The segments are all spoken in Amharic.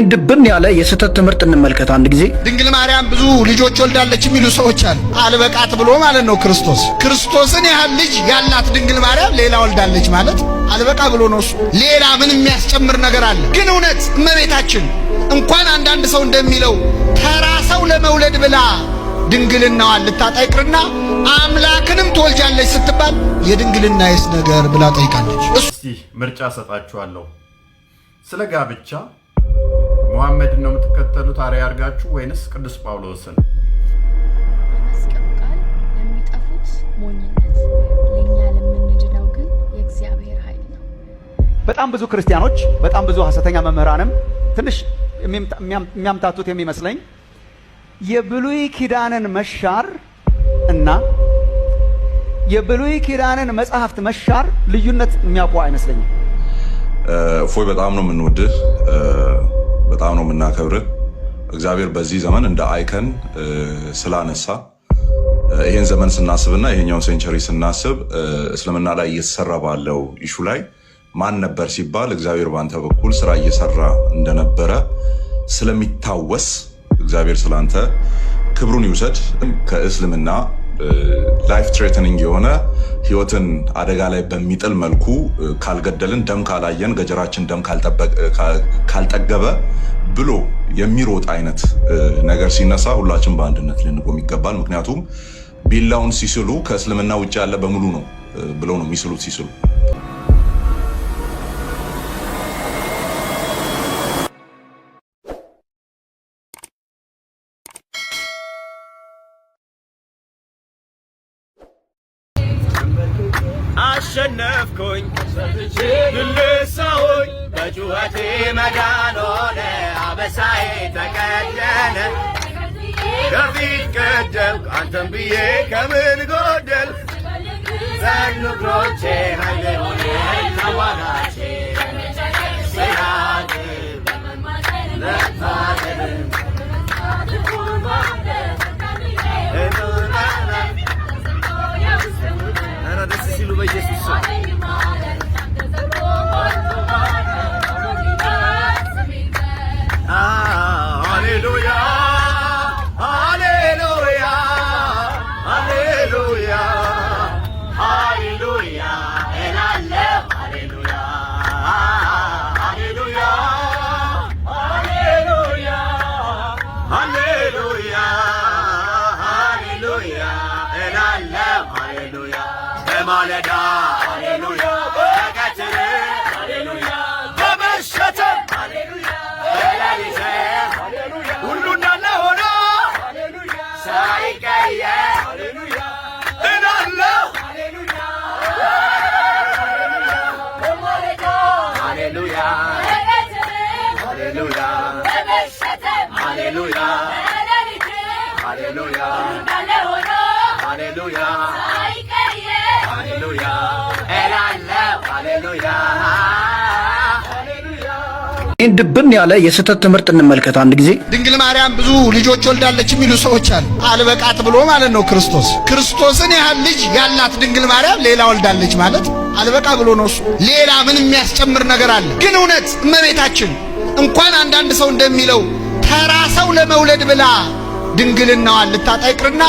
ድብን ያለ የስተት ትምህርት እንመልከት። አንድ ጊዜ ድንግል ማርያም ብዙ ልጆች ወልዳለች የሚሉ ሰዎች አሉ። አልበቃት ብሎ ማለት ነው ክርስቶስን ያህል ልጅ ያላት ድንግል ማርያም ሌላ ወልዳለች ማለት አልበቃ ብሎ ነው። እሱ ሌላ ምን የሚያስጨምር ነገር አለ? ግን እውነት እመቤታችን እንኳን አንዳንድ ሰው እንደሚለው ተራ ሰው ለመውለድ ብላ ድንግልናዋን ልታጣ ይቅርና አምላክንም ትወልጃለች ስትባል የድንግልናዬስ ነገር ብላ ጠይቃለች። እስቲ ምርጫ ሰጣችኋለሁ። ስለ ጋብቻ ሙሐመድን ነው የምትከተሉት አርአያ አድርጋችሁ ወይንስ ቅዱስ ጳውሎስን? የመስቀሉ ቃል ለሚጠፉት ሞኝነት፣ ለኛ ለምንድነው ግን የእግዚአብሔር ኃይል ነው። በጣም ብዙ ክርስቲያኖች፣ በጣም ብዙ ሐሰተኛ መምህራንም ትንሽ የሚያምታቱት የሚመስለኝ የብሉይ ኪዳንን መሻር እና የብሉይ ኪዳንን መጽሐፍት መሻር ልዩነት የሚያውቁ አይመስለኝም። እፎይ በጣም ነው የምንወድህ፣ በጣም ነው የምናከብርህ። እግዚአብሔር በዚህ ዘመን እንደ አይከን ስላነሳ ይሄን ዘመን ስናስብና ይሄኛውን ሴንቸሪ ስናስብ እስልምና ላይ እየተሰራ ባለው ኢሹ ላይ ማን ነበር ሲባል እግዚአብሔር ባንተ በኩል ስራ እየሰራ እንደነበረ ስለሚታወስ እግዚአብሔር ስላንተ ክብሩን ይውሰድ። ከእስልምና ላይፍ ትሬተኒንግ የሆነ ህይወትን አደጋ ላይ በሚጥል መልኩ ካልገደልን፣ ደም ካላየን፣ ገጀራችን ደም ካልጠገበ ብሎ የሚሮጥ አይነት ነገር ሲነሳ ሁላችን በአንድነት ልንቆም ይገባል። ምክንያቱም ቢላውን ሲስሉ ከእስልምና ውጭ ያለ በሙሉ ነው ብለው ነው የሚስሉት ሲስሉ። አሸነፍኩኝ ድልሳውኝ በጩኸቴ መዳን ሆነ አበሳዬ ተቀደነ ከፊት ቀደምኩ አንተን ብዬ ከምን ጎደል ጸኑ እግሮቼ ኃይሌ ሆነ ተዋጋቼ ስራድ ለታደር ደስ ሲሉ በኢየሱስ ስም ሃሌሉያ ሃሌሉያ ሃሌሉያ ሃሌሉያ እላለሁ ሃሌሉያ ሃሌሉያ ሃሌሉያ ሃሌሉያ ሃሌሉያ እላለሁ ሃሌሉያ በማለዳ ሃሌሉያ በቀትር ሃሌሉያ በመሸት ሃሌሉያ በሌሊት ሃሌሉያ ሁሉ እንዳለ ሆኖ ሃሌሉያ ሳይቀየር ሃሌሉያ እላለሁ ሃሌሉያ በማለዳ ሃሌሉያ በቀትር ሃሌሉያ በመሸት ሃሌሉያ በሌሊት ሃሌሉያ እንዳለ ሆኖ ሃሌሉያ ሃሌሉያ እላለሁ ሃሌሉያ ሃሌሉያ። ድብን ያለ የስተት ትምህርት እንመልከት። አንድ ጊዜ ድንግል ማርያም ብዙ ልጆች ወልዳለች የሚሉ ሰዎች አሉ። አልበቃት ብሎ ማለት ነው ክርስቶስን ያህል ልጅ ያላት ድንግል ማርያም ሌላ ወልዳለች ማለት አልበቃ ብሎ ነው። እሱ ሌላ ምን የሚያስጨምር ነገር አለ? ግን እውነት እመቤታችን እንኳን አንዳንድ ሰው እንደሚለው ተራ ሰው ለመውለድ ብላ ድንግልናዋን ልታጣ ይቅርና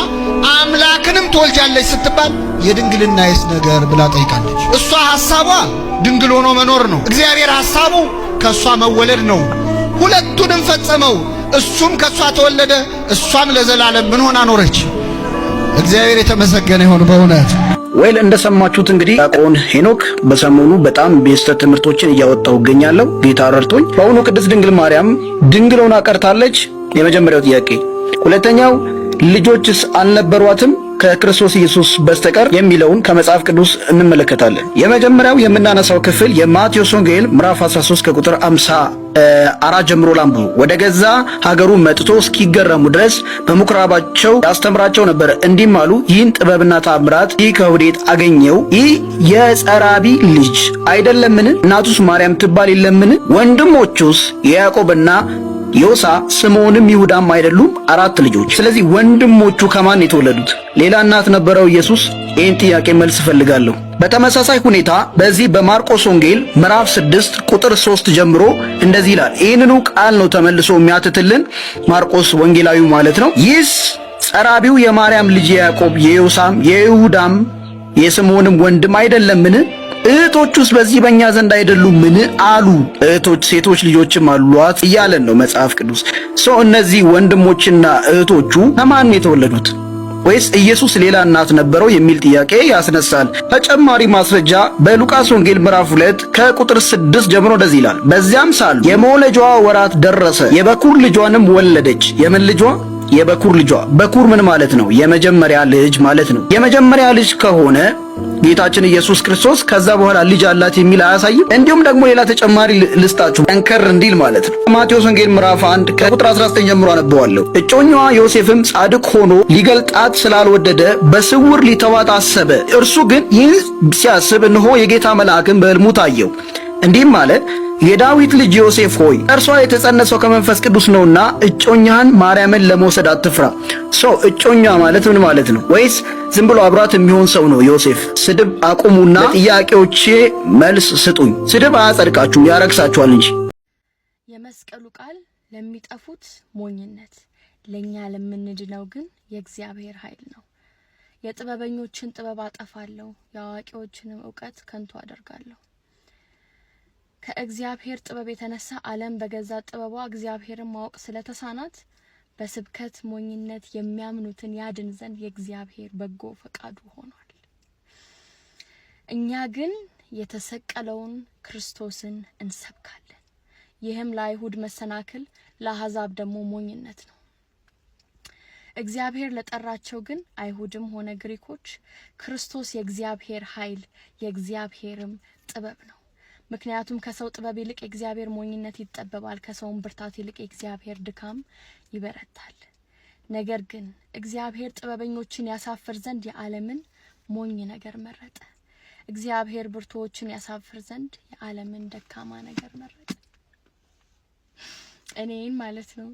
አምላክንም ትወልጃለች ስትባል የድንግልናዬስ ነገር ብላ ጠይቃለች። እሷ ሐሳቧ ድንግል ሆኖ መኖር ነው። እግዚአብሔር ሐሳቡ ከሷ መወለድ ነው። ሁለቱንም ፈጸመው። እሱም ከሷ ተወለደ፣ እሷም ለዘላለም ምን ሆና ኖረች? እግዚአብሔር የተመሰገነ ይሁን። በእውነት ወይል እንደሰማችሁት እንግዲህ ዲያቆን ሄኖክ በሰሞኑ በጣም የስተት ትምህርቶችን እያወጣሁ እገኛለሁ። ጌታ ረድቶኝ። በአሁኑ ቅድስት ድንግል ማርያም ድንግል ሆና ቀርታለች? የመጀመሪያው ጥያቄ። ሁለተኛው ልጆችስ አልነበሯትም ከክርስቶስ ኢየሱስ በስተቀር የሚለውን ከመጽሐፍ ቅዱስ እንመለከታለን። የመጀመሪያው የምናነሳው ክፍል የማቴዎስ ወንጌል ምዕራፍ 13 ከቁጥር 54 ጀምሮ ላንብቡ። ወደ ገዛ ሀገሩ መጥቶ እስኪገረሙ ድረስ በምኩራባቸው ያስተምራቸው ነበር። እንዲህም አሉ፣ ይህን ጥበብና ታምራት ይህ ከወዴት አገኘው? ይህ የጸራቢ ልጅ አይደለምን? እናቱስ ማርያም ትባል የለምን? ወንድሞቹስ ያዕቆብና ዮሳ ስምዖንም ይሁዳም አይደሉም? 4 ልጆች። ስለዚህ ወንድሞቹ ከማን የተወለዱት? ሌላ እናት ነበረው ኢየሱስ? ይህን ጥያቄ መልስ እፈልጋለሁ። በተመሳሳይ ሁኔታ በዚህ በማርቆስ ወንጌል ምዕራፍ 6 ቁጥር 3 ጀምሮ እንደዚህ ይላል። ይህንኑ ቃል ነው ተመልሶ የሚያትትልን ማርቆስ ወንጌላዊው ማለት ነው። ይህስ ጸራቢው የማርያም ልጅ የያዕቆብ የዮሳም የይሁዳም የስምዖንም ወንድም አይደለምን? እህቶቹስ በዚህ በእኛ ዘንድ አይደሉምን? አሉ። እህቶች ሴቶች ልጆችም አሏት እያለን ነው መጽሐፍ ቅዱስ። እነዚህ ወንድሞችና እህቶቹ ከማን የተወለዱት? ወይስ ኢየሱስ ሌላ እናት ነበረው የሚል ጥያቄ ያስነሳል። ተጨማሪ ማስረጃ በሉቃስ ወንጌል ምዕራፍ 2 ከቁጥር 6 ጀምሮ እንደዚህ ይላል። በዚያም ሳሉ የመውለጃዋ ወራት ደረሰ፣ የበኩር ልጇንም ወለደች። የምን ልጇ? የበኩር ልጇ። በኩር ምን ማለት ነው? የመጀመሪያ ልጅ ማለት ነው። የመጀመሪያ ልጅ ከሆነ ጌታችን ኢየሱስ ክርስቶስ ከዛ በኋላ ልጅ አላት የሚል አያሳይም? እንዲሁም ደግሞ ሌላ ተጨማሪ ልስጣችሁ ጠንከር እንዲል ማለት ነው። ማቴዎስ ወንጌል ምዕራፍ 1 ከቁጥር 19 ጀምሮ አነበዋለሁ። እጮኛዋ ዮሴፍም ጻድቅ ሆኖ ሊገልጣት ስላልወደደ በስውር ሊተዋት አሰበ። እርሱ ግን ይህን ሲያስብ እነሆ የጌታ መልአክን በሕልሙ ታየው፣ እንዲህም አለ፣ የዳዊት ልጅ ዮሴፍ ሆይ እርሷ የተጸነሰው ከመንፈስ ቅዱስ ነውና እጮኛህን ማርያምን ለመውሰድ አትፍራ። እጮኛ ማለት ምን ማለት ነው? ወይስ ዝም ብሎ አብራት የሚሆን ሰው ነው ዮሴፍ? ስድብ አቁሙና ጥያቄዎቼ መልስ ስጡኝ። ስድብ አያጸድቃችሁም፣ ያረክሳችኋል እንጂ። የመስቀሉ ቃል ለሚጠፉት ሞኝነት፣ ለኛ ለምንድነው ግን የእግዚአብሔር ኃይል ነው። የጥበበኞችን ጥበብ አጠፋለሁ፣ የአዋቂዎችንም ዕውቀት ከንቱ አደርጋለሁ። ከእግዚአብሔር ጥበብ የተነሳ ዓለም በገዛ ጥበቧ እግዚአብሔርን ማወቅ ስለተሳናት በስብከት ሞኝነት የሚያምኑትን ያድን ዘንድ የእግዚአብሔር በጎ ፈቃዱ ሆኗል። እኛ ግን የተሰቀለውን ክርስቶስን እንሰብካለን። ይህም ለአይሁድ መሰናክል፣ ለአሕዛብ ደግሞ ሞኝነት ነው። እግዚአብሔር ለጠራቸው ግን አይሁድም ሆነ ግሪኮች ክርስቶስ የእግዚአብሔር ኃይል የእግዚአብሔርም ጥበብ ነው። ምክንያቱም ከሰው ጥበብ ይልቅ የእግዚአብሔር ሞኝነት ይጠበባል፣ ከሰውም ብርታት ይልቅ የእግዚአብሔር ድካም ይበረታል። ነገር ግን እግዚአብሔር ጥበበኞችን ያሳፍር ዘንድ የዓለምን ሞኝ ነገር መረጠ። እግዚአብሔር ብርቱዎችን ያሳፍር ዘንድ የዓለምን ደካማ ነገር መረጠ። እኔን ማለት ነው።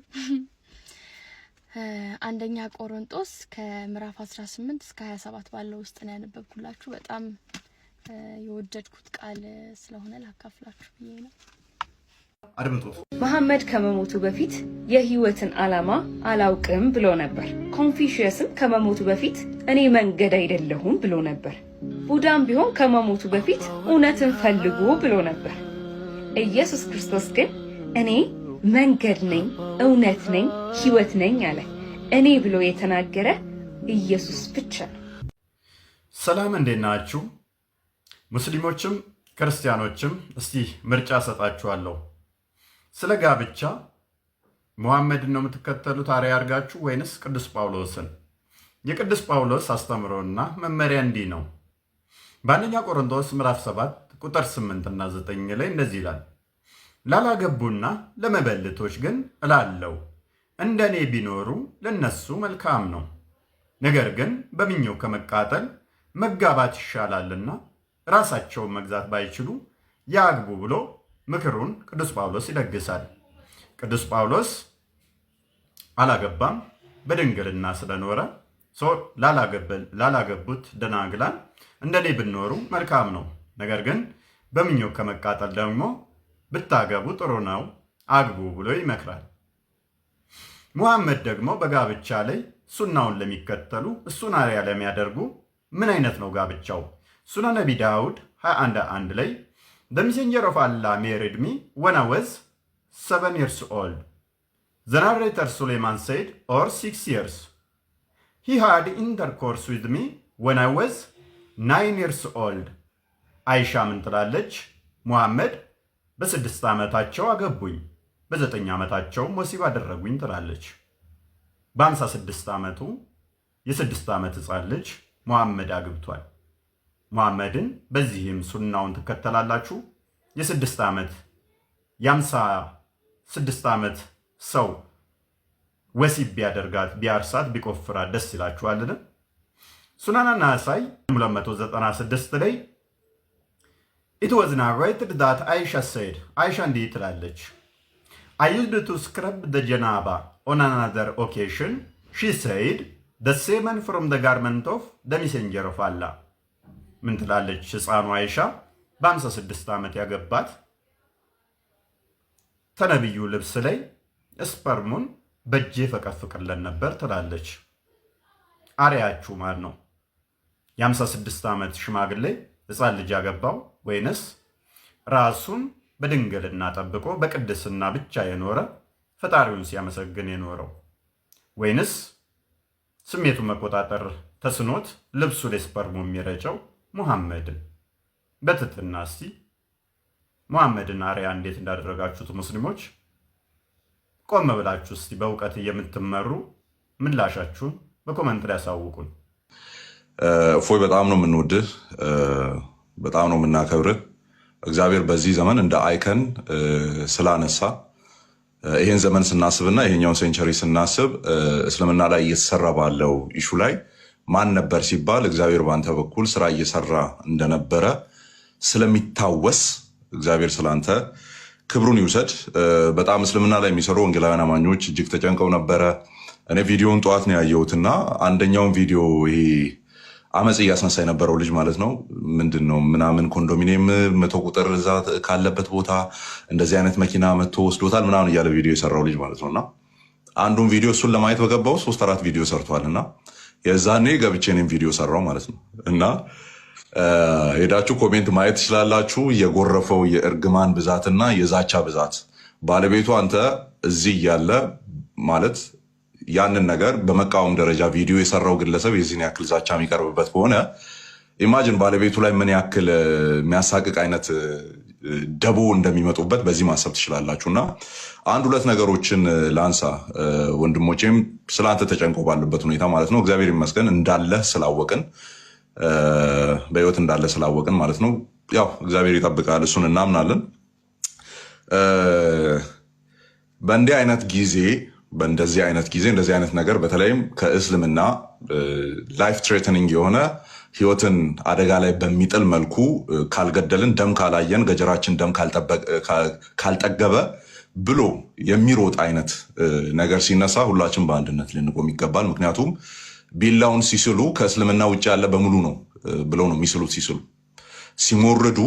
አንደኛ ቆሮንቶስ ከምዕራፍ 18 እስከ 27 ባለው ውስጥ ነው ያነበብኩላችሁ። በጣም የወደድኩት ቃል ስለሆነ ላካፍላችሁ ብዬ ነው። አድምጡት። መሐመድ ከመሞቱ በፊት የህይወትን ዓላማ አላውቅም ብሎ ነበር። ኮንፊሽየስም ከመሞቱ በፊት እኔ መንገድ አይደለሁም ብሎ ነበር። ቡዳም ቢሆን ከመሞቱ በፊት እውነትን ፈልጉ ብሎ ነበር። ኢየሱስ ክርስቶስ ግን እኔ መንገድ ነኝ፣ እውነት ነኝ፣ ህይወት ነኝ አለ። እኔ ብሎ የተናገረ ኢየሱስ ብቻ ነው። ሰላም፣ እንዴት ናችሁ? ሙስሊሞችም ክርስቲያኖችም እስቲ ምርጫ ሰጣችኋለሁ። ስለ ጋብቻ ሙሐመድን ነው የምትከተሉት አርአያ አድርጋችሁ ወይንስ ቅዱስ ጳውሎስን? የቅዱስ ጳውሎስ አስተምሮና መመሪያ እንዲህ ነው። በአንደኛ ቆሮንቶስ ምዕራፍ 7 ቁጥር 8 እና 9 ላይ እንደዚህ ይላል፣ ላላገቡና ለመበለቶች ግን እላለሁ እንደኔ ቢኖሩ ለነሱ መልካም ነው። ነገር ግን በምኞት ከመቃጠል መጋባት ይሻላልና ራሳቸውን መግዛት ባይችሉ ያግቡ ብሎ ምክሩን ቅዱስ ጳውሎስ ይለግሳል። ቅዱስ ጳውሎስ አላገባም፣ በድንግልና ስለኖረ ላላገቡት ደናግላን እንደኔ ብኖሩ መልካም ነው። ነገር ግን በምኞት ከመቃጠል ደግሞ ብታገቡ ጥሩ ነው፣ አግቡ ብሎ ይመክራል። ሙሐመድ ደግሞ በጋብቻ ላይ ሱናውን ለሚከተሉ እሱን አርአያ ለሚያደርጉ ምን አይነት ነው ጋብቻው? ሱና ነቢ ዳውድ 21:1 ላይ The messenger of Allah married me when I was 7 years old. The narrator Suleiman said, or 6 years. He had intercourse with me when I was 9 years old. አይሻ ምን ትላለች? ሙሐመድ በ6 ዓመታቸው አገቡኝ፣ በ9 ዓመታቸውም ወሲብ አደረጉኝ ትላለች። በ56 ዓመቱ የ6 ዓመት ሕፃን ልጅ ሙሐመድ አግብቷል። ሙሐመድን በዚህም ሱናውን ትከተላላችሁ? የ6 ዓመት የ56 ዓመት ሰው ወሲብ ቢያደርጋት ቢያርሳት ቢቆፍራት ደስ ይላችኋልን? ሱናና ናሳይ 296 ላይ It was narrated that Aisha said, አይሻ እንዲህ ትላለች, I used to scrub the janaba on another occasion. She said, the semen from the garment of the messenger of Allah ምን ትላለች ሕፃኑ አይሻ በ56 ዓመት ያገባት ተነብዩ ልብስ ላይ ስፐርሙን በእጄ ፈቀፍቅለን ነበር ትላለች። አሪያችሁ ማን ነው? የ56 ዓመት ሽማግሌ ሕፃን ልጅ ያገባው ወይንስ ራሱን በድንግልና ጠብቆ በቅድስና ብቻ የኖረ ፈጣሪውን ሲያመሰግን የኖረው ወይንስ ስሜቱ መቆጣጠር ተስኖት ልብሱ ላይ ስፐርሙ የሚረጨው ሙሐመድን? በትትና እስቲ ሙሐመድን አሪያ እንዴት እንዳደረጋችሁት ሙስሊሞች ቆም ብላችሁ እስቲ በእውቀት የምትመሩ ምላሻችሁን በኮሜንት ላይ ያሳውቁን። እፎይ በጣም ነው የምንወድህ፣ በጣም ነው የምናከብርህ። እግዚአብሔር በዚህ ዘመን እንደ አይከን ስላነሳ ይሄን ዘመን ስናስብና ይሄኛውን ሴንቸሪ ስናስብ እስልምና ላይ እየተሰራ ባለው ኢሹ ላይ ማን ነበር ሲባል እግዚአብሔር ባንተ በኩል ስራ እየሰራ እንደነበረ ስለሚታወስ እግዚአብሔር ስላንተ ክብሩን ይውሰድ። በጣም እስልምና ላይ የሚሰሩ ወንጌላውያን አማኞች እጅግ ተጨንቀው ነበረ። እኔ ቪዲዮውን ጠዋት ነው ያየሁትና አንደኛውን ቪዲዮ ይሄ አመጽ እያስነሳ የነበረው ልጅ ማለት ነው ምንድን ነው ምናምን ኮንዶሚኒየም 100 ቁጥር እዛ ካለበት ቦታ እንደዚህ አይነት መኪና መጥቶ ወስዶታል ምናምን እያለ ቪዲዮ የሰራው ልጅ ማለት ነውና አንዱን ቪዲዮ እሱን ለማየት በገባው 3-4 ቪዲዮ ሰርቷልና የዛኔ ገብቼ እኔም ቪዲዮ ሰራው ማለት ነው። እና ሄዳችሁ ኮሜንት ማየት ትችላላችሁ። የጎረፈው የእርግማን ብዛትና የዛቻ ብዛት ባለቤቱ አንተ እዚህ ያለ ማለት ያንን ነገር በመቃወም ደረጃ ቪዲዮ የሰራው ግለሰብ የዚህን ያክል ዛቻ የሚቀርብበት ከሆነ ኢማጂን ባለቤቱ ላይ ምን ያክል የሚያሳቅቅ አይነት ደቦ እንደሚመጡበት በዚህ ማሰብ ትችላላችሁና አንድ ሁለት ነገሮችን ላንሳ። ወንድሞቼም ስላንተ ተጨንቀው ባሉበት ሁኔታ ማለት ነው እግዚአብሔር ይመስገን እንዳለ ስላወቅን በህይወት እንዳለ ስላወቅን ማለት ነው ያው እግዚአብሔር ይጠብቃል፣ እሱን እናምናለን። በእንዲህ አይነት ጊዜ እንደዚህ አይነት ነገር በተለይም ከእስልምና ላይፍ ትሬተኒንግ የሆነ ህይወትን አደጋ ላይ በሚጥል መልኩ ካልገደልን ደም ካላየን ገጀራችን ደም ካልጠገበ ብሎ የሚሮጥ አይነት ነገር ሲነሳ ሁላችን በአንድነት ልንቆም ይገባል። ምክንያቱም ቢላውን ሲስሉ ከእስልምና ውጭ ያለ በሙሉ ነው ብለው ነው የሚስሉት። ሲሞርዱ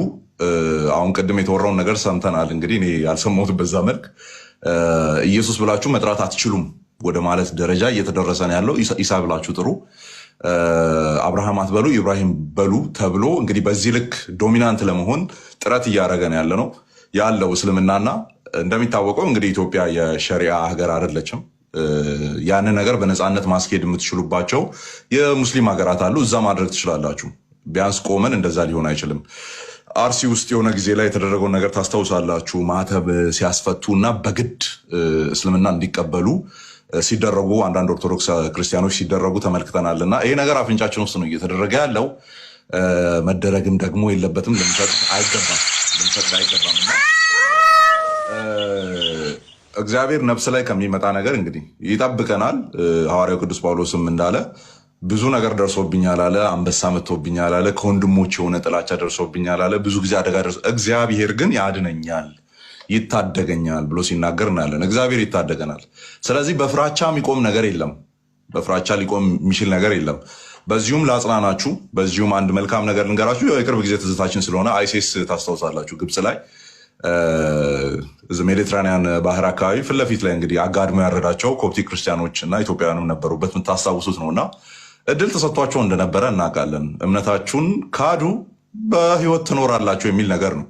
አሁን ቅድም የተወራውን ነገር ሰምተናል። እንግዲህ እኔ ያልሰማሁት በዛ መልክ ኢየሱስ ብላችሁ መጥራት አትችሉም ወደ ማለት ደረጃ እየተደረሰ ነው ያለው። ኢሳ ብላችሁ ጥሩ፣ አብርሃም አትበሉ ኢብራሂም በሉ ተብሎ እንግዲህ በዚህ ልክ ዶሚናንት ለመሆን ጥረት እያደረገ ነው ያለው እስልምናና እንደሚታወቀው እንግዲህ ኢትዮጵያ የሸሪዓ ሀገር አይደለችም። ያንን ነገር በነፃነት ማስኬድ የምትችሉባቸው የሙስሊም ሀገራት አሉ። እዛ ማድረግ ትችላላችሁ። ቢያንስ ቆመን እንደዛ ሊሆን አይችልም። አርሲ ውስጥ የሆነ ጊዜ ላይ የተደረገውን ነገር ታስታውሳላችሁ። ማተብ ሲያስፈቱ እና በግድ እስልምና እንዲቀበሉ ሲደረጉ አንዳንድ ኦርቶዶክስ ክርስቲያኖች ሲደረጉ ተመልክተናል። እና ይሄ ነገር አፍንጫችን ውስጥ ነው እየተደረገ ያለው። መደረግም ደግሞ የለበትም፣ ልንፈቅድ አይገባም። እና እግዚአብሔር ነፍስ ላይ ከሚመጣ ነገር እንግዲህ ይጠብቀናል። ሐዋርያው ቅዱስ ጳውሎስም እንዳለ ብዙ ነገር ደርሶብኛል አለ። አንበሳ መጥቶብኛል አለ። ከወንድሞች የሆነ ጥላቻ ደርሶብኛል አለ። ብዙ ጊዜ አደጋ ደርሶ እግዚአብሔር ግን ያድነኛል፣ ይታደገኛል ብሎ ሲናገር እናያለን። እግዚአብሔር ይታደገናል። ስለዚህ በፍራቻ የሚቆም ነገር የለም። በፍራቻ ሊቆም የሚችል ነገር የለም። በዚሁም ላጽናናችሁ፣ በዚሁም አንድ መልካም ነገር ልንገራችሁ። የቅርብ ጊዜ ትዝታችን ስለሆነ አይሲስ ታስታውሳላችሁ፣ ግብፅ ላይ ሜዲትራኒያን ባህር አካባቢ ፊት ለፊት ላይ እንግዲህ አጋድሞ ያረዳቸው ኮፕቲክ ክርስቲያኖች እና ኢትዮጵያውያንም ነበሩበት። የምታስታውሱት ነውና እድል ተሰጥቷቸው እንደነበረ እናውቃለን። እምነታችሁን ካዱ በህይወት ትኖራላችሁ የሚል ነገር ነው።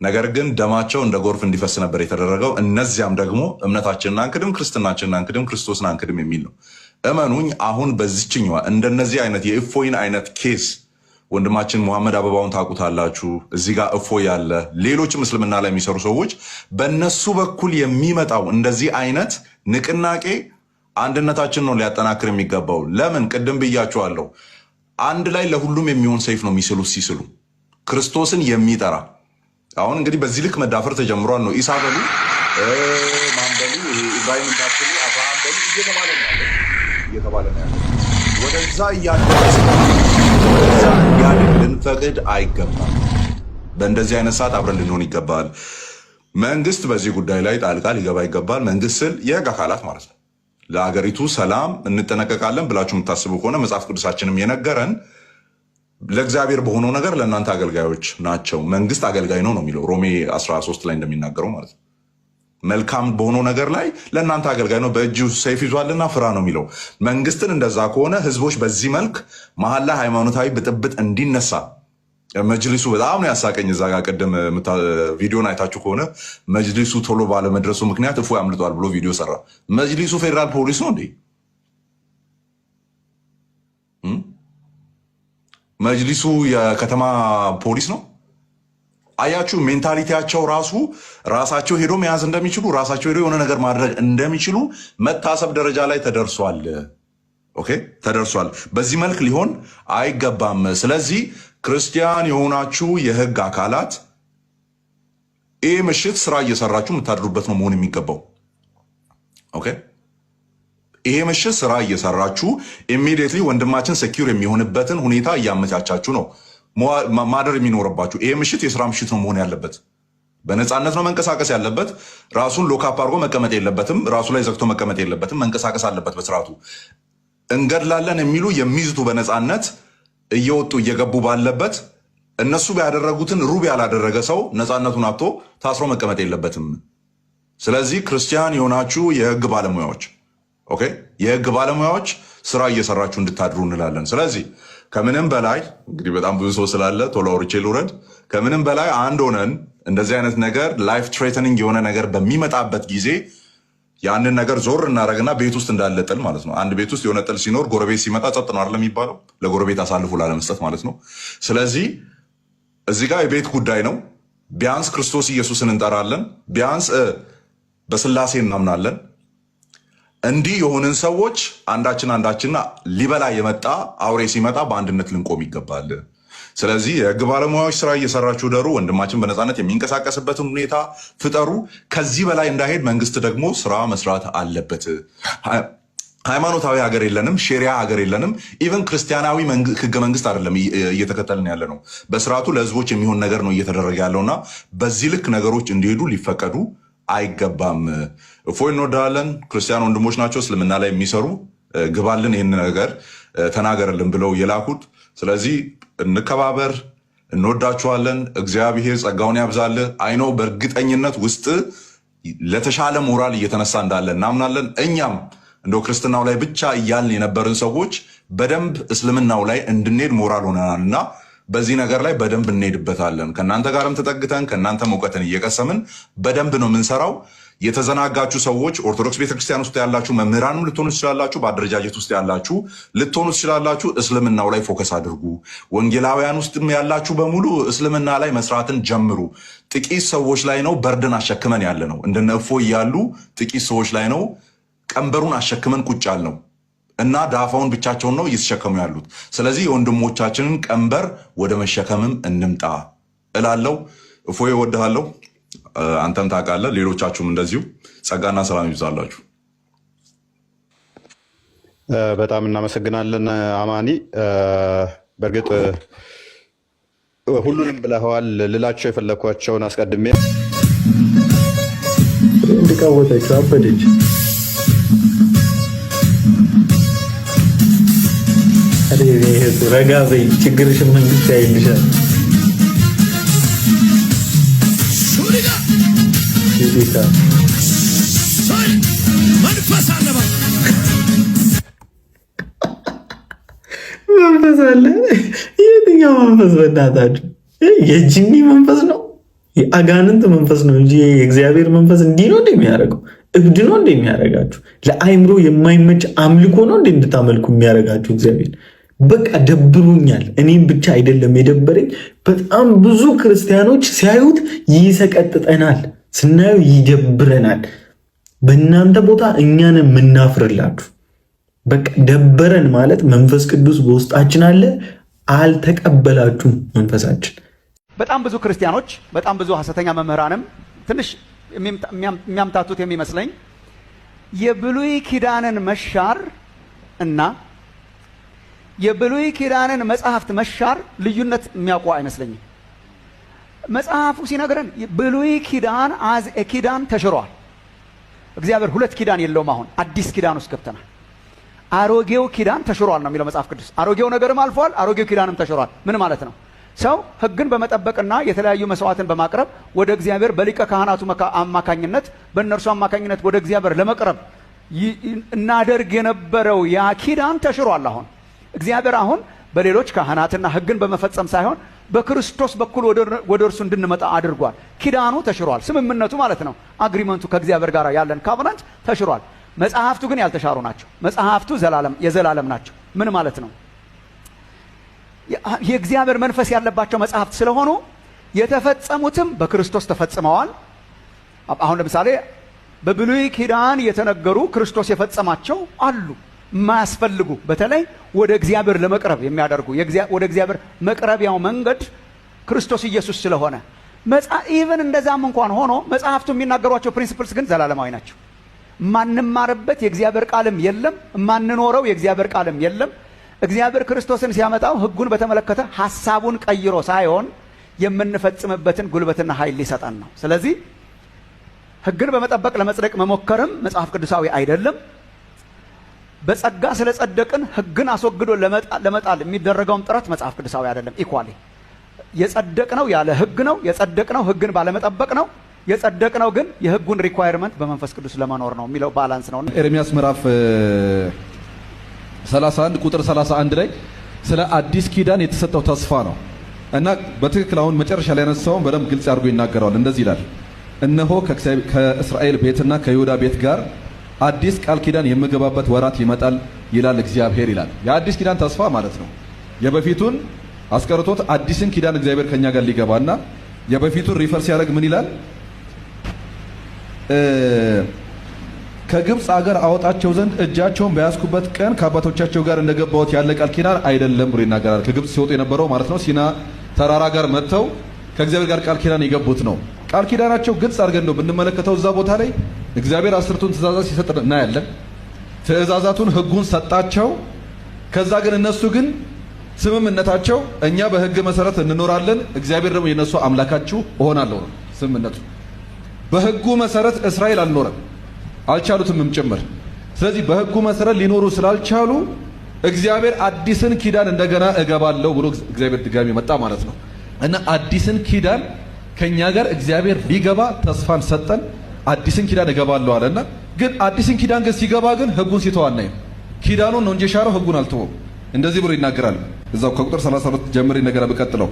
ነገር ግን ደማቸው እንደ ጎርፍ እንዲፈስ ነበር የተደረገው። እነዚያም ደግሞ እምነታችንን አንክድም፣ ክርስትናችንን አንክድም፣ ክርስቶስን አንክድም የሚል ነው። እመኑኝ አሁን በዚችኛዋ እንደነዚህ አይነት የእፎይን አይነት ኬስ ወንድማችን ሙሐመድ አበባውን ታውቁታላችሁ። እዚህ ጋር እፎይ ያለ ሌሎችም እስልምና ላይ የሚሰሩ ሰዎች በእነሱ በኩል የሚመጣው እንደዚህ አይነት ንቅናቄ አንድነታችን ነው ሊያጠናክር የሚገባው። ለምን ቅድም ብያችኋለሁ፣ አንድ ላይ ለሁሉም የሚሆን ሰይፍ ነው የሚስሉት። ሲስሉ ክርስቶስን የሚጠራ አሁን እንግዲህ በዚህ ልክ መዳፈር ተጀምሯል ነው። ኢሳ በሉ ማንበሉ ኢብራሂም እንዳትሉ አብርሃም በሉ እየተባለ ነው ያለው። ወደዛ እያደረሰ ልንፈቅድ አይገባም። በእንደዚህ አይነት ሰዓት አብረን ልንሆን ይገባል። መንግስት በዚህ ጉዳይ ላይ ጣልቃ ሊገባ ይገባል። መንግስት ስል የህግ አካላት ማለት ነው። ለሀገሪቱ ሰላም እንጠነቀቃለን ብላችሁ የምታስቡ ከሆነ መጽሐፍ ቅዱሳችንም የነገረን ለእግዚአብሔር በሆነው ነገር ለእናንተ አገልጋዮች ናቸው። መንግስት አገልጋይ ነው የሚለው ሮሜ 13 ላይ እንደሚናገረው ማለት ነው። መልካም በሆነው ነገር ላይ ለእናንተ አገልጋይ ነው፣ በእጁ ሰይፍ ይዟልና ፍራ ነው የሚለው። መንግስትን እንደዛ ከሆነ ህዝቦች በዚህ መልክ መሀል ላይ ሃይማኖታዊ ብጥብጥ እንዲነሳ መጅሊሱ በጣም ነው ያሳቀኝ። እዛ ጋር ቅድም ቪዲዮን አይታችሁ ከሆነ መጅሊሱ ቶሎ ባለመድረሱ ምክንያት እፎይ አምልጧል ብሎ ቪዲዮ ሰራ። መጅሊሱ ፌዴራል ፖሊስ ነው እንዴ? መጅሊሱ የከተማ ፖሊስ ነው? አያችሁ፣ ሜንታሊቲያቸው ራሳቸው ሄዶ መያዝ እንደሚችሉ ራሳቸው ሄዶ የሆነ ነገር ማድረግ እንደሚችሉ መታሰብ ደረጃ ላይ ተደርሷል። ኦኬ ተደርሷል። በዚህ መልክ ሊሆን አይገባም። ስለዚህ ክርስቲያን የሆናችሁ የህግ አካላት ይህ ምሽት ስራ እየሰራችሁ የምታድሩበት ነው መሆን የሚገባው። ኦኬ ይሄ ምሽት ስራ እየሰራችሁ ኢሚዲየትሊ ወንድማችን ሴኪዩር የሚሆንበትን ሁኔታ እያመቻቻችሁ ነው ማደር የሚኖርባችሁ። ይሄ ምሽት የስራ ምሽት ነው መሆን ያለበት። በነፃነት ነው መንቀሳቀስ ያለበት። ራሱን ሎካፕ አድርጎ መቀመጥ የለበትም። ራሱ ላይ ዘግቶ መቀመጥ የለበትም። መንቀሳቀስ አለበት በስርዓቱ። እንገድላለን የሚሉ የሚዝቱ በነፃነት እየወጡ እየገቡ ባለበት እነሱ ያደረጉትን ሩብ ያላደረገ ሰው ነፃነቱን አጥቶ ታስሮ መቀመጥ የለበትም። ስለዚህ ክርስቲያን የሆናችሁ የህግ ባለሙያዎች ኦኬ፣ የህግ ባለሙያዎች ስራ እየሰራችሁ እንድታድሩ እንላለን። ስለዚህ ከምንም በላይ እንግዲህ በጣም ብዙ ሰው ስላለ ቶሎ አውርቼ ልውረድ። ከምንም በላይ አንድ ሆነን እንደዚህ አይነት ነገር ላይፍ ትሬተኒንግ የሆነ ነገር በሚመጣበት ጊዜ ያንን ነገር ዞር እናደርግና ቤት ውስጥ እንዳለ ጥል ማለት ነው። አንድ ቤት ውስጥ የሆነ ጥል ሲኖር ጎረቤት ሲመጣ ጸጥ ነው አይደል የሚባለው? ለጎረቤት አሳልፎ ላለመስጠት ማለት ነው። ስለዚህ እዚህ ጋር የቤት ጉዳይ ነው። ቢያንስ ክርስቶስ ኢየሱስን እንጠራለን፣ ቢያንስ በስላሴ እናምናለን። እንዲህ የሆንን ሰዎች አንዳችን ሊበላ የመጣ አውሬ ሲመጣ በአንድነት ልንቆም ይገባል። ስለዚህ የህግ ባለሙያዎች ስራ እየሰራችሁ ደሩ። ወንድማችን በነፃነት የሚንቀሳቀስበትን ሁኔታ ፍጠሩ። ከዚህ በላይ እንዳይሄድ መንግስት ደግሞ ስራ መስራት አለበት። ሃይማኖታዊ ሀገር የለንም፣ ሼሪያ ሀገር የለንም። ኢቨን ክርስቲያናዊ ህገ መንግስት አይደለም እየተከተልን ያለ ነው። በስርዓቱ ለህዝቦች የሚሆን ነገር ነው እየተደረገ ያለውና በዚህ ልክ ነገሮች እንዲሄዱ ሊፈቀዱ አይገባም። እፎይ እንወዳለን። ክርስቲያን ወንድሞች ናቸው እስልምና ላይ የሚሰሩ ግባልን፣ ይህን ነገር ተናገርልን ብለው የላኩት። ስለዚህ እንከባበር፣ እንወዳችኋለን። እግዚአብሔር ጸጋውን ያብዛልህ። አይነው በእርግጠኝነት ውስጥ ለተሻለ ሞራል እየተነሳ እንዳለ እናምናለን። እኛም እንደው ክርስትናው ላይ ብቻ እያልን የነበርን ሰዎች በደንብ እስልምናው ላይ እንድንሄድ ሞራል ሆነናልና በዚህ ነገር ላይ በደንብ እንሄድበታለን። ከእናንተ ጋርም ተጠግተን ከእናንተም እውቀትን እየቀሰምን በደንብ ነው የምንሰራው። የተዘናጋችሁ ሰዎች ኦርቶዶክስ ቤተክርስቲያን ውስጥ ያላችሁ መምህራንም ልትሆኑ ትችላላችሁ፣ በአደረጃጀት ውስጥ ያላችሁ ልትሆኑ ትችላላችሁ። እስልምናው ላይ ፎከስ አድርጉ። ወንጌላውያን ውስጥም ያላችሁ በሙሉ እስልምና ላይ መስራትን ጀምሩ። ጥቂት ሰዎች ላይ ነው በርደን አሸክመን ያለ ነው። እንደነ እፎይ ያሉ ጥቂት ሰዎች ላይ ነው ቀንበሩን አሸክመን ቁጭ ያልነው እና ዳፋውን ብቻቸውን ነው እየተሸከሙ ያሉት። ስለዚህ የወንድሞቻችንን ቀንበር ወደ መሸከምም እንምጣ እላለሁ። እፎይ እወድሃለሁ፣ አንተም ታውቃለህ፣ ሌሎቻችሁም እንደዚሁ። ጸጋና ሰላም ይብዛላችሁ። በጣም እናመሰግናለን አማኒ። በእርግጥ ሁሉንም ብለኸዋል። ልላቸው የፈለኳቸውን አስቀድሜ እንድቃወተችው አበደች። ረጋ በይ፣ ችግርሽን መንግስት ያይልሻል። መንፈስ አለ። የትኛው መንፈስ? በእናታችሁ የጂኒ መንፈስ ነው? የአጋንንት መንፈስ ነው እንጂ የእግዚአብሔር መንፈስ እንዲህ ነው እንደሚያደርገው? እብድ ነው እንደሚያደርጋችሁ? ለአይምሮ የማይመች አምልኮ ነው እንደ እንድታመልኩ የሚያደርጋችሁ እግዚአብሔር? በቃ ደብሮኛል። እኔም ብቻ አይደለም የደበረኝ፣ በጣም ብዙ ክርስቲያኖች ሲያዩት ይሰቀጥጠናል፣ ስናየው ይደብረናል። በእናንተ ቦታ እኛን የምናፍርላችሁ። በቃ ደበረን ማለት መንፈስ ቅዱስ በውስጣችን አለ፣ አልተቀበላችሁም መንፈሳችን። በጣም ብዙ ክርስቲያኖች፣ በጣም ብዙ ሐሰተኛ መምህራንም ትንሽ የሚያምታቱት የሚመስለኝ የብሉይ ኪዳንን መሻር እና የብሉይ ኪዳንን መጽሐፍት መሻር ልዩነት የሚያውቁ አይመስለኝም። መጽሐፉ ሲነግረን ብሉይ ኪዳን አዝ ኪዳን ተሽሯል። እግዚአብሔር ሁለት ኪዳን የለውም። አሁን አዲስ ኪዳን ውስጥ ገብተናል። አሮጌው ኪዳን ተሽሯል ነው የሚለው መጽሐፍ ቅዱስ። አሮጌው ነገርም አልፏል፣ አሮጌው ኪዳንም ተሽሯል። ምን ማለት ነው? ሰው ሕግን በመጠበቅና የተለያዩ መስዋዕትን በማቅረብ ወደ እግዚአብሔር በሊቀ ካህናቱ አማካኝነት በእነርሱ አማካኝነት ወደ እግዚአብሔር ለመቅረብ እናደርግ የነበረው ያ ኪዳን ተሽሯል። አሁን እግዚአብሔር አሁን በሌሎች ካህናትና ሕግን በመፈጸም ሳይሆን በክርስቶስ በኩል ወደ እርሱ እንድንመጣ አድርጓል። ኪዳኑ ተሽሯል። ስምምነቱ ማለት ነው። አግሪመንቱ ከእግዚአብሔር ጋር ያለን ካቨናንት ተሽሯል። መጽሐፍቱ ግን ያልተሻሩ ናቸው። መጽሐፍቱ የዘላለም ናቸው። ምን ማለት ነው? የእግዚአብሔር መንፈስ ያለባቸው መጽሐፍት ስለሆኑ የተፈጸሙትም በክርስቶስ ተፈጽመዋል። አሁን ለምሳሌ በብሉይ ኪዳን የተነገሩ ክርስቶስ የፈጸማቸው አሉ የማያስፈልጉ፣ በተለይ ወደ እግዚአብሔር ለመቅረብ የሚያደርጉ ወደ እግዚአብሔር መቅረቢያው መንገድ ክርስቶስ ኢየሱስ ስለሆነ ኢቨን እንደዛም እንኳን ሆኖ መጽሐፍቱ የሚናገሯቸው ፕሪንሲፕልስ ግን ዘላለማዊ ናቸው። ማንማርበት የእግዚአብሔር ቃልም የለም፣ ማንኖረው የእግዚአብሔር ቃልም የለም። እግዚአብሔር ክርስቶስን ሲያመጣው ሕጉን በተመለከተ ሐሳቡን ቀይሮ ሳይሆን የምንፈጽምበትን ጉልበትና ኃይል ሊሰጠን ነው። ስለዚህ ሕግን በመጠበቅ ለመጽደቅ መሞከርም መጽሐፍ ቅዱሳዊ አይደለም። በጸጋ ስለጸደቅን ሕግን አስወግዶ ለመጣል የሚደረገውም ጥረት መጽሐፍ ቅዱሳዊ አይደለም። ኢኳሊ የጸደቅነው ያለ ሕግ ነው። የጸደቅነው ሕግን ባለመጠበቅ ነው። የጸደቅነው ግን የሕጉን ሪኳየርመንት በመንፈስ ቅዱስ ለመኖር ነው የሚለው ባላንስ ነው። ኤርምያስ ምዕራፍ 31 ቁጥር 31 ላይ ስለ አዲስ ኪዳን የተሰጠው ተስፋ ነው እና በትክክል አሁን መጨረሻ ላይ ያነሳውን በደንብ ግልጽ አድርጎ ይናገረዋል። እንደዚህ ይላል፣ እነሆ ከእስራኤል ቤትና ከይሁዳ ቤት ጋር አዲስ ቃል ኪዳን የምገባበት ወራት ይመጣል ይላል እግዚአብሔር ይላል። የአዲስ ኪዳን ተስፋ ማለት ነው። የበፊቱን አስቀርቶት አዲስን ኪዳን እግዚአብሔር ከኛ ጋር ሊገባና የበፊቱን ሪፈር ሲያደርግ ምን ይላል? ከግብፅ አገር አወጣቸው ዘንድ እጃቸውን በያዝኩበት ቀን ከአባቶቻቸው ጋር እንደገባሁት ያለ ቃል ኪዳን አይደለም ብሎ ይናገራል። ከግብፅ ሲወጡ የነበረው ማለት ነው ሲና ተራራ ጋር መጥተው ከእግዚአብሔር ጋር ቃል ኪዳን የገቡት ነው። ቃል ኪዳናቸው ግልጽ አድርገን ነው ብንመለከተው እዛ ቦታ ላይ እግዚአብሔር 10ቱን ትእዛዛት ሲሰጥ እናያለን። ትእዛዛቱን ሕጉን ሰጣቸው። ከዛ ግን እነሱ ግን ስምምነታቸው እኛ በሕግ መሰረት እንኖራለን፣ እግዚአብሔር ደግሞ የነሱ አምላካችሁ እሆናለሁ ነው ስምምነቱ። በሕጉ መሰረት እስራኤል አልኖረም፣ አልቻሉትምም ጭምር። ስለዚህ በሕጉ መሰረት ሊኖሩ ስላልቻሉ እግዚአብሔር አዲስን ኪዳን እንደገና እገባለሁ ብሎ እግዚአብሔር ድጋሚ መጣ ማለት ነው። እና አዲስን ኪዳን ከኛ ጋር እግዚአብሔር ሊገባ ተስፋን ሰጠን። አዲስን ኪዳን እገባለሁ አለና ግን አዲስን ኪዳን ግን ሲገባ ግን ሕጉን ሲተው አናይም። ኪዳኑን ነው እንጂ የሻረው ሕጉን አልተወም። እንደዚህ ብሎ ይናገራል እዛው ከቁጥር 32 ጀምሮ ነገር በቀጥለው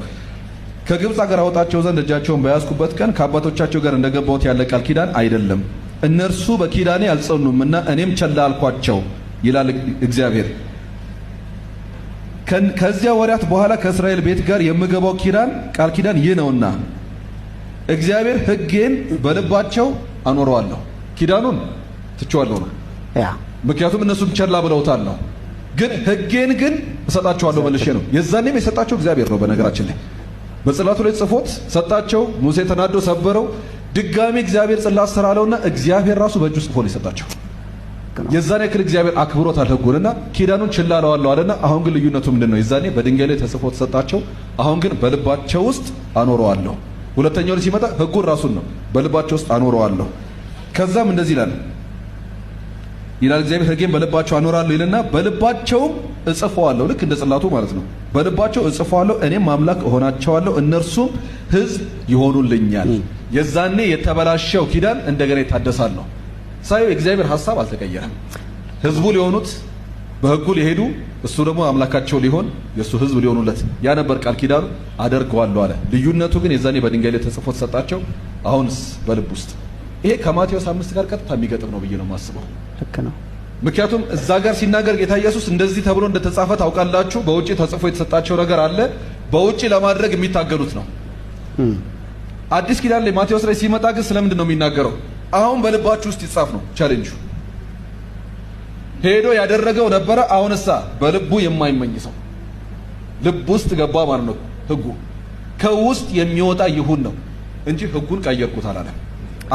ከግብፅ አገር አወጣቸው ዘንድ እጃቸውን በያዝኩበት ቀን ከአባቶቻቸው ጋር እንደገባሁት ያለ ቃል ኪዳን አይደለም፣ እነርሱ በኪዳኔ አልጸኑምና እኔም ቸላ አልኳቸው ይላል እግዚአብሔር። ከዚያ ወራት በኋላ ከእስራኤል ቤት ጋር የምገባው ቃል ኪዳን ይህ ነውና እግዚአብሔር ሕጌን በልባቸው አኖረዋለሁ፣ ኪዳኑን ትቼዋለሁ ነው። ምክንያቱም እነሱም ቸላ ብለውታል ነው። ግን ሕጌን ግን እሰጣቸዋለሁ መልሼ ነው። የዛኔም የሰጣቸው እግዚአብሔር ነው። በነገራችን ላይ በጽላቱ ላይ ጽፎት ሰጣቸው። ሙሴ ተናዶ ሰበረው። ድጋሚ እግዚአብሔር ጽላት ስራለውና እግዚአብሔር ራሱ በእጁ ጽፎ ነው የሰጣቸው። የዛኔ ያክል እግዚአብሔር አክብሮታል ሕጉንና ኪዳኑን ችላ አለዋለሁ አለና አሁን ግን ልዩነቱ ምንድነው? የዛኔ በድንጋይ ላይ ተጽፎ ተሰጣቸው። አሁን ግን በልባቸው ውስጥ አኖረዋለሁ። ሁለተኛው ሲመጣ ሕጉን ራሱን ነው በልባቸው ውስጥ አኖረዋለሁ። ከዛም እንደዚህ ይላል እግዚአብሔር ሕጌን በልባቸው አኖራለሁ ይልና በልባቸውም እጽፈዋለሁ። ልክ እንደ ጽላቱ ማለት ነው። በልባቸው እጽፈዋለሁ፣ እኔም አምላክ እሆናቸዋለሁ፣ እነርሱም ሕዝብ ይሆኑልኛል። የዛኔ የተበላሸው ኪዳን እንደገና ይታደሳል ነው። ሳይው የእግዚአብሔር ሐሳብ አልተቀየረም። ሕዝቡ ሊሆኑት በሕጉ ሊሄዱ እሱ ደግሞ አምላካቸው ሊሆን የእሱ ሕዝብ ሊሆኑለት ያ ነበር ቃል ኪዳኑ። አደርገዋለሁ አለ። ልዩነቱ ግን የዛኔ በድንጋይ ላይ ተጽፎ ተሰጣቸው፣ አሁንስ በልብ ውስጥ። ይሄ ከማቴዎስ 5 ጋር ቀጥታ የሚገጥም ነው ብዬ ነው የማስበው። ልክ ነው። ምክንያቱም እዛ ጋር ሲናገር ጌታ ኢየሱስ እንደዚህ ተብሎ እንደተጻፈ ታውቃላችሁ፣ በውጪ ተጽፎ የተሰጣቸው ነገር አለ፣ በውጪ ለማድረግ የሚታገሉት ነው። አዲስ ኪዳን ላይ ማቴዎስ ላይ ሲመጣ ግን ስለምንድን ነው የሚናገረው? አሁን በልባችሁ ውስጥ ይጻፍ ነው ቻሌንጁ። ሄዶ ያደረገው ነበረ፣ አሁንሳ በልቡ የማይመኝ ሰው ልብ ውስጥ ገባ ማለት ነው። ሕጉ ከውስጥ የሚወጣ ይሁን ነው እንጂ ሕጉን ቀየርኩት አላለም።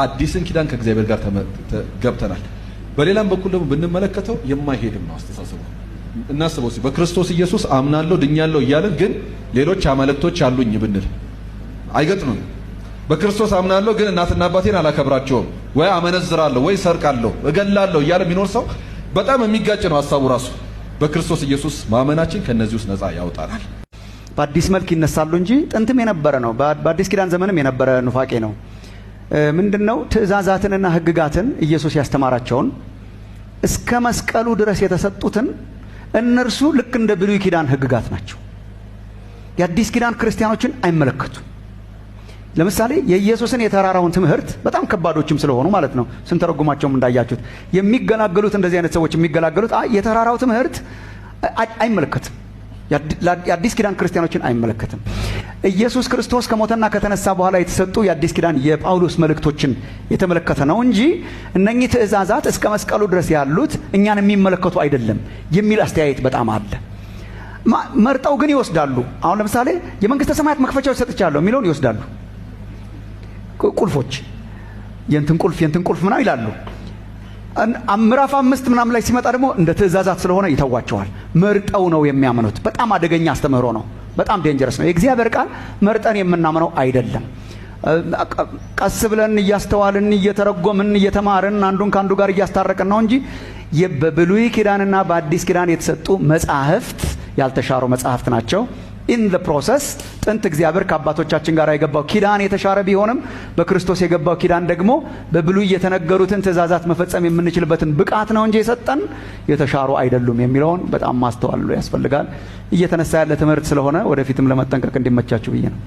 አዲስን ኪዳን ከእግዚአብሔር ጋር ገብተናል። በሌላም በኩል ደግሞ ብንመለከተው የማይሄድም ነው አስተሳሰቡ። እናስበው እስኪ በክርስቶስ ኢየሱስ አምናለሁ ድኛለሁ እያልን ግን ሌሎች አማልክቶች አሉኝ ብንል አይገጥምም። በክርስቶስ አምናለሁ ግን እናትና አባቴን አላከብራቸውም፣ ወይ አመነዝራለሁ፣ ወይ ሰርቃለሁ፣ እገላለሁ እያለ የሚኖር ሰው በጣም የሚጋጭ ነው ሐሳቡ ራሱ። በክርስቶስ ኢየሱስ ማመናችን ከነዚህ ውስጥ ነፃ ያውጣናል። በአዲስ መልክ ይነሳሉ እንጂ ጥንትም የነበረ ነው። በአዲስ ኪዳን ዘመንም የነበረ ኑፋቄ ነው። ምንድነው? ትእዛዛትንና ሕግጋትን ኢየሱስ ያስተማራቸውን እስከ መስቀሉ ድረስ የተሰጡትን እነርሱ ልክ እንደ ብሉይ ኪዳን ሕግጋት ናቸው። የአዲስ ኪዳን ክርስቲያኖችን አይመለከቱም። ለምሳሌ የኢየሱስን የተራራውን ትምህርት በጣም ከባዶችም ስለሆኑ ማለት ነው ስንተረጉማቸውም እንዳያችሁት የሚገላገሉት እንደዚህ አይነት ሰዎች የሚገላገሉት የተራራው ትምህርት አይመለከትም። የአዲስ ኪዳን ክርስቲያኖችን አይመለከትም። ኢየሱስ ክርስቶስ ከሞተና ከተነሳ በኋላ የተሰጡ የአዲስ ኪዳን የጳውሎስ መልእክቶችን የተመለከተ ነው እንጂ እነኚህ ትእዛዛት እስከ መስቀሉ ድረስ ያሉት እኛን የሚመለከቱ አይደለም የሚል አስተያየት በጣም አለ። መርጠው ግን ይወስዳሉ። አሁን ለምሳሌ የመንግስተ ሰማያት መክፈቻዎች ሰጥቻለሁ የሚለውን ይወስዳሉ። ቁልፎች የእንትን ቁልፍ ምናምን ይላሉ። ምዕራፍ 5 ምናምን ላይ ሲመጣ ደግሞ እንደ ትእዛዛት ስለሆነ ይተዋቸዋል። መርጠው ነው የሚያምኑት። በጣም አደገኛ አስተምህሮ ነው። በጣም ዴንጀረስ ነው። የእግዚአብሔር ቃል መርጠን የምናምነው አይደለም። ቀስ ብለን እያስተዋልን እየተረጎምን እየተማርን አንዱን ከአንዱ ጋር እያስታረቅን ነው እንጂ በብሉይ ኪዳንና በአዲስ ኪዳን የተሰጡ መጻሕፍት ያልተሻሩ መጻሕፍት ናቸው። ኢን ዘ ፕሮሰስ ጥንት እግዚአብሔር ከአባቶቻችን ጋር የገባው ኪዳን የተሻረ ቢሆንም በክርስቶስ የገባው ኪዳን ደግሞ በብሉይ የተነገሩትን ትእዛዛት መፈጸም የምንችልበትን ብቃት ነው እንጂ የሰጠን የተሻሩ አይደሉም የሚለውን በጣም ማስተዋል ያስፈልጋል። እየተነሳ ያለ ትምህርት ስለሆነ ወደፊትም ለመጠንቀቅ እንዲመቻችሁ ብዬ ነው።